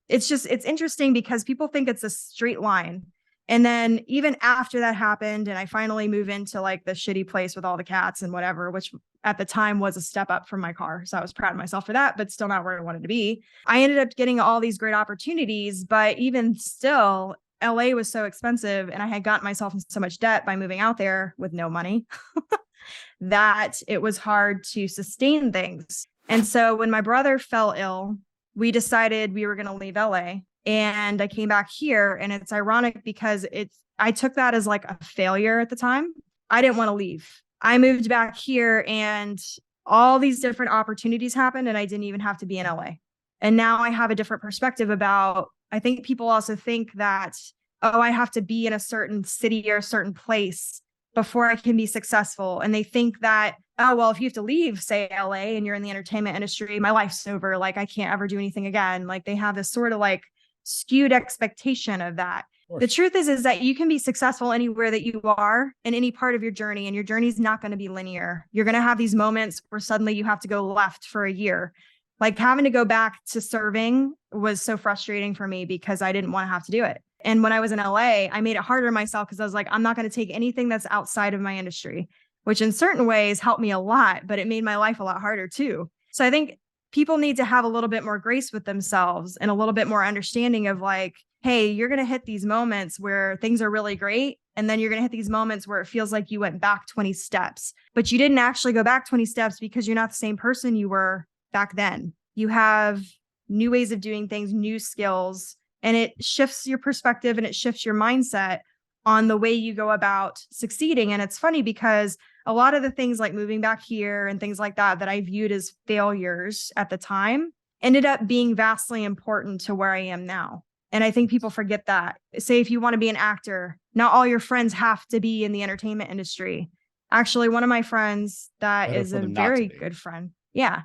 it's interesting because people think it's a straight line. And then even after that happened and I finally move into like the shitty place with all the cats and whatever, which at the time was a step up from my car. So I was proud of myself for that, but still not where I wanted to be. I ended up getting all these great opportunities, but even still, LA was so expensive and I had gotten myself in so much debt by moving out there with no money that it was hard to sustain things. And so when my brother fell ill, we decided we were going to leave LA. And I came back here, and it's ironic because I took that as like a failure at the time. I didn't want to leave. I moved back here and all these different opportunities happened and I didn't even have to be in LA. And now I have a different perspective about, I think people also think that, oh, I have to be in a certain city or a certain place before I can be successful. And they think that, oh, well, if you have to leave, say LA, and you're in the entertainment industry, my life's over. Like I can't ever do anything again. Like they have this sort of like skewed expectation of that. The truth is that you can be successful anywhere that you are in any part of your journey, and your journey is not going to be linear. You're going to have these moments where suddenly you have to go left for a year. Like having to go back to serving was so frustrating for me because I didn't want to have to do it. And when I was in LA, I made it harder on myself because I was like, I'm not going to take anything that's outside of my industry, which in certain ways helped me a lot, but it made my life a lot harder too. So I think people need to have a little bit more grace with themselves and a little bit more understanding of like, hey, you're going to hit these moments where things are really great. And then you're going to hit these moments where it feels like you went back 20 steps, but you didn't actually go back 20 steps because you're not the same person you were back then. You have new ways of doing things, new skills, and it shifts your perspective and it shifts your mindset on the way you go about succeeding. And it's funny because a lot of the things like moving back here and things like that I viewed as failures at the time ended up being vastly important to where I am now. And I think people forget that. Say, if you want to be an actor, not all your friends have to be in the entertainment industry. Actually, one of my friends that is a very good friend. Yeah.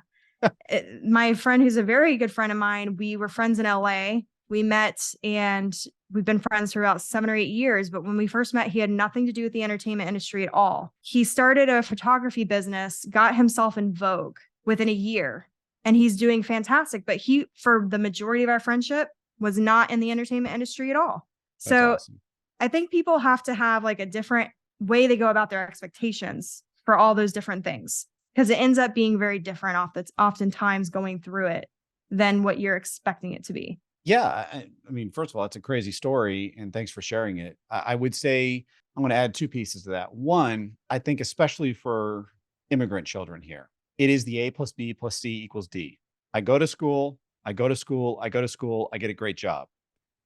My friend who's a very good friend of mine, we were friends in LA. We met and we've been friends for about 7 or 8 years. But when we first met, he had nothing to do with the entertainment industry at all. He started a photography business, got himself in Vogue within a year, and he's doing fantastic. But he, for the majority of our friendship, was not in the entertainment industry at all. That's so awesome. I think people have to have like a different way they go about their expectations for all those different things, because it ends up being very different oftentimes going through it than what you're expecting it to be. Yeah. I mean, first of all, it's a crazy story and thanks for sharing it. I would say I'm going to add 2 pieces to that. One, I think especially for immigrant children here, it is the A plus B plus C equals D. I go to school, I go to school, I go to school, I get a great job.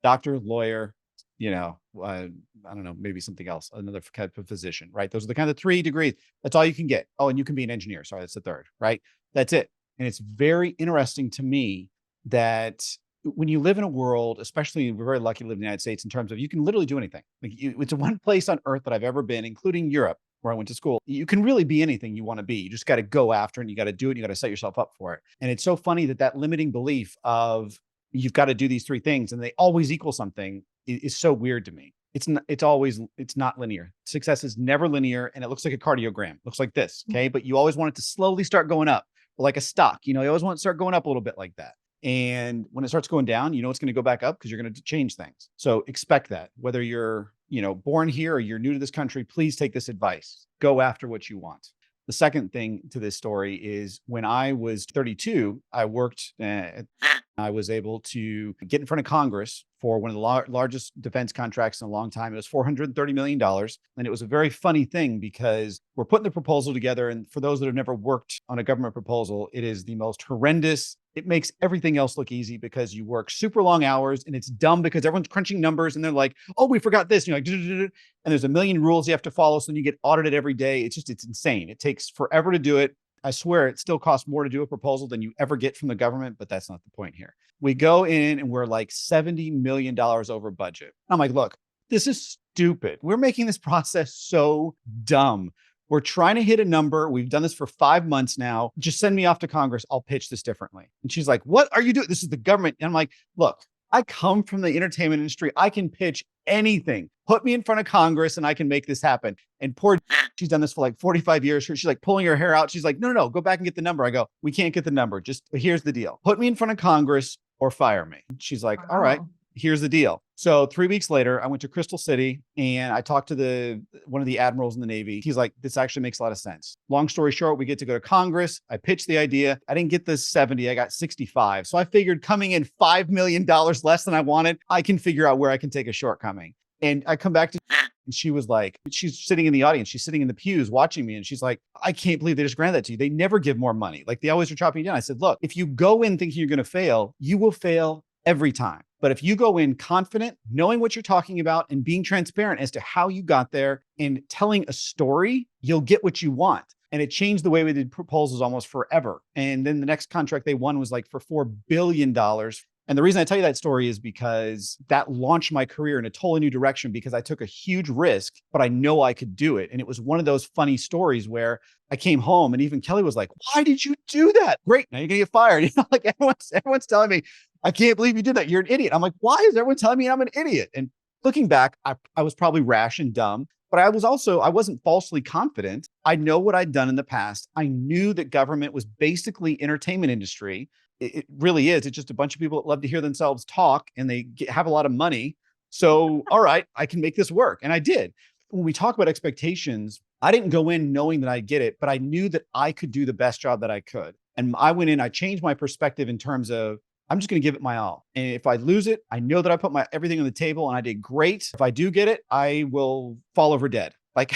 Doctor, lawyer, I don't know, maybe something else, another type of physician, right? Those are the kind of 3 degrees. That's all you can get. Oh, and you can be an engineer. Sorry, that's the 3rd, right? That's it. And it's very interesting to me that when you live in a world, especially we're very lucky to live in the United States in terms of you can literally do anything. Like it's one place on earth that I've ever been, including Europe, where I went to school. You can really be anything you want to be. You just got to go after it and you got to do it. And you got to set yourself up for it. And it's so funny that limiting belief of you've got to do these 3 things and they always equal something is so weird to me. It's not linear. Success is never linear. And it looks like a cardiogram. It looks like this. Okay. But you always want it to slowly start going up, like a stock. You always want it to start going up a little bit like that. And when it starts going down, it's going to go back up because you're going to change things. So expect that. Whether you're, born here or you're new to this country, please take this advice. Go after what you want. The second thing to this story is when I was 32, I was able to get in front of Congress for one of the largest defense contracts in a long time. It was $430 million. And it was a very funny thing because we're putting the proposal together. And for those that have never worked on a government proposal, it is the most horrendous. It makes everything else look easy because you work super long hours and it's dumb because everyone's crunching numbers and they're like, oh, we forgot this. And you're like, and there's a million rules you have to follow. So then you get audited every day. It's insane. It takes forever to do it. I swear it still costs more to do a proposal than you ever get from the government, but that's not the point here. We go in and we're like $70 million over budget. I'm like, look, this is stupid. We're making this process so dumb. We're trying to hit a number. We've done this for 5 months now. Just send me off to Congress. I'll pitch this differently. And she's like, what are you doing? This is the government. And I'm like, look, I come from the entertainment industry. I can pitch anything. Put me in front of Congress and I can make this happen. And she's done this for like 45 years. She's like pulling her hair out. She's like, no, go back and get the number. I go, we can't get the number. Just here's the deal. Put me in front of Congress or fire me. She's like, all right, here's the deal. So 3 weeks later, I went to Crystal City and I talked to one of the admirals in the Navy. He's like, this actually makes a lot of sense. Long story short, we get to go to Congress. I pitched the idea. I didn't get the 70. I got 65. So I figured coming in $5 million less than I wanted, I can figure out where I can take a shortcoming. And I come back to, and she was like, she's sitting in the audience. She's sitting in the pews watching me. And she's like, I can't believe they just granted that to you. They never give more money. Like they always are chopping you down. I said, look, if you go in thinking you're going to fail, you will fail every time. But if you go in confident, knowing what you're talking about and being transparent as to how you got there and telling a story, you'll get what you want. And it changed the way we did proposals almost forever. And then the next contract they won was like for $4 billion. And the reason I tell you that story is because that launched my career in a totally new direction because I took a huge risk, but I know I could do it. And it was one of those funny stories where I came home and even Kelly was like, why did you do that? Great. Now you're going to get fired. Like everyone's telling me, I can't believe you did that. You're an idiot. I'm like, why is everyone telling me I'm an idiot? And looking back, I was probably rash and dumb, but I wasn't falsely confident. I know what I'd done in the past. I knew that government was basically entertainment industry. It really is. It's just a bunch of people that love to hear themselves talk and they have a lot of money. So, all right, I can make this work. And I did. When we talk about expectations, I didn't go in knowing that I'd get it, but I knew that I could do the best job that I could. And I went in, I changed my perspective in terms of, I'm just going to give it my all. And if I lose it, I know that I put everything on the table and I did great. If I do get it, I will fall over dead. Like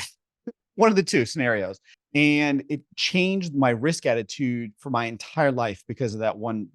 one of the two scenarios. And it changed my risk attitude for my entire life because of that one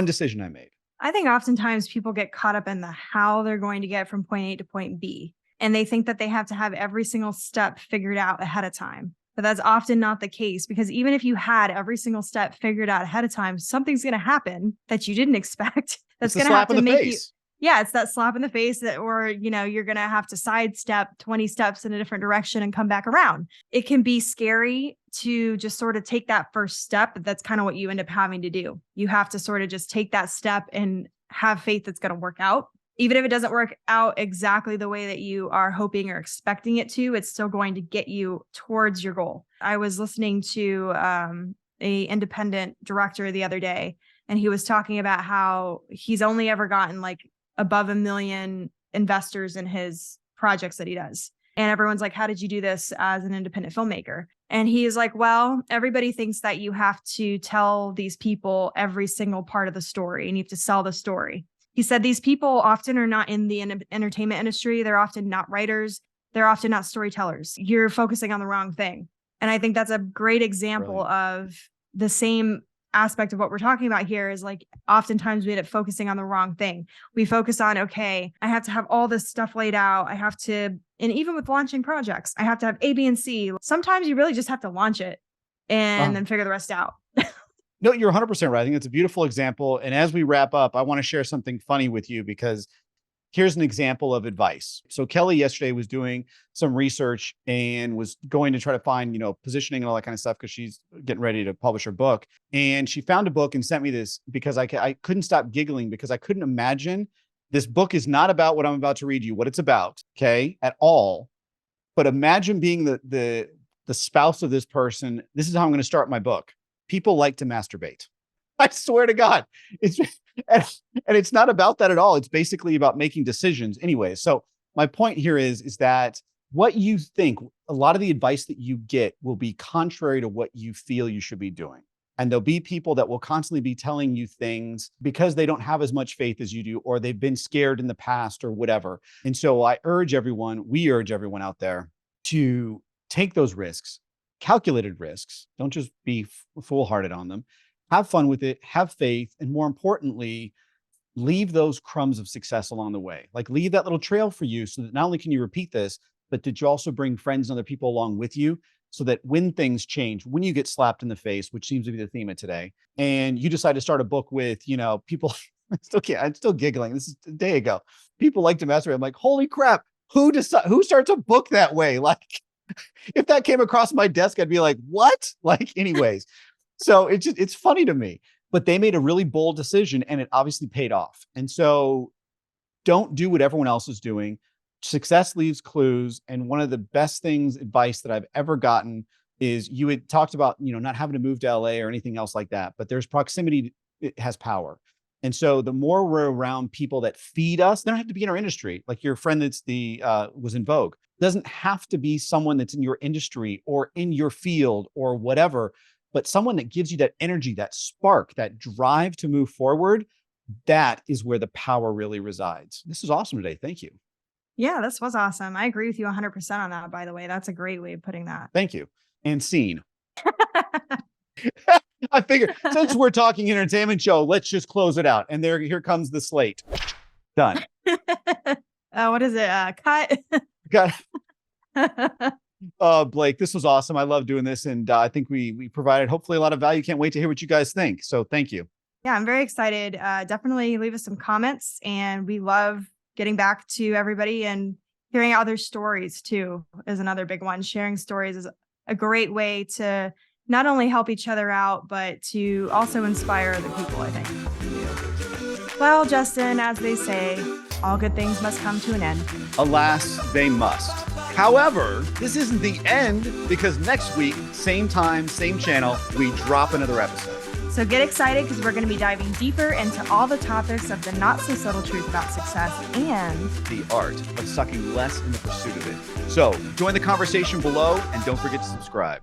decision I made. I think oftentimes people get caught up in the how they're going to get from point A to point B. And they think that they have to have every single step figured out ahead of time. But that's often not the case, because even if you had every single step figured out ahead of time, something's going to happen that you didn't expect. That's going to have to make you. Yeah, it's that slap in the face or you're going to have to sidestep 20 steps in a different direction and come back around. It can be scary to just sort of take that first step, but that's kind of what you end up having to do. You have to sort of just take that step and have faith that's going to work out. Even if it doesn't work out exactly the way that you are hoping or expecting it to, it's still going to get you towards your goal. I was listening to a independent director the other day, and he was talking about how he's only ever gotten like above 1 million investors in his projects that he does. And everyone's like, how did you do this as an independent filmmaker? And he is like, well, everybody thinks that you have to tell these people every single part of the story and you have to sell the story. He said, these people often are not in the entertainment industry. They're often not writers. They're often not storytellers. You're focusing on the wrong thing. And I think that's a great example of the same aspect of what we're talking about here is like, oftentimes we end up focusing on the wrong thing. We focus on, okay, I have to have all this stuff laid out. I have to, and even with launching projects, I have to have A, B, and C. Sometimes you really just have to launch it and then figure the rest out. No, you're 100% right. I think it's a beautiful example. And as we wrap up, I want to share something funny with you because here's an example of advice. So Kelly yesterday was doing some research and was going to try to find, positioning and all that kind of stuff because she's getting ready to publish her book. And she found a book and sent me this because I couldn't stop giggling because I couldn't imagine. This book is not about what I'm about to read you, what it's about, okay, at all. But imagine being the spouse of this person. This is how I'm going to start my book. People like to masturbate. I swear to God. And it's not about that at all. It's basically about making decisions anyway. So my point here is that what you think, a lot of the advice that you get will be contrary to what you feel you should be doing. And there'll be people that will constantly be telling you things because they don't have as much faith as you do, or they've been scared in the past or whatever. And so we urge everyone out there to take those risks, calculated risks. Don't just be foolhardy on them. Have fun with it, have faith, and more importantly, leave those crumbs of success along the way. Like leave that little trail for you so that not only can you repeat this, but did you also bring friends and other people along with you so that when things change, when you get slapped in the face, which seems to be the theme of today, and you decide to start a book with, people, I'm still giggling. This is a day ago. People like to masturbate. I'm like, holy crap, who starts a book that way? Like if that came across my desk, I'd be like, what? Like anyways. So it's funny to me, but they made a really bold decision and it obviously paid off. And so don't do what everyone else is doing. Success leaves clues. And one of the best advice that I've ever gotten is you had talked about, not having to move to LA or anything else like that, but there's proximity, it has power. And so the more we're around people that feed us, they don't have to be in our industry. Like your friend that's was in Vogue, doesn't have to be someone that's in your industry or in your field or whatever, but someone that gives you that energy, that spark, that drive to move forward. That is where the power really resides. This is awesome today. Thank you. Yeah, this was awesome. I agree with you 100% on that, by the way. That's a great way of putting that. Thank you. And scene. I figured since we're talking entertainment show, let's just close it out. And here comes the slate. Done. What is it? Cut. Got Blake, this was awesome. I love doing this. And I think we provided hopefully a lot of value. Can't wait to hear what you guys think. So thank you. Yeah, I'm very excited. Definitely leave us some comments, and we love getting back to everybody and hearing other stories too is another big one. Sharing stories is a great way to not only help each other out, but to also inspire other people, I think. Well, Justin, as they say, all good things must come to an end. Alas, they must. However, this isn't the end, because next week, same time, same channel, we drop another episode. So get excited, because we're going to be diving deeper into all the topics of the not so subtle truth about success and the art of sucking less in the pursuit of it. So join the conversation below, and don't forget to subscribe.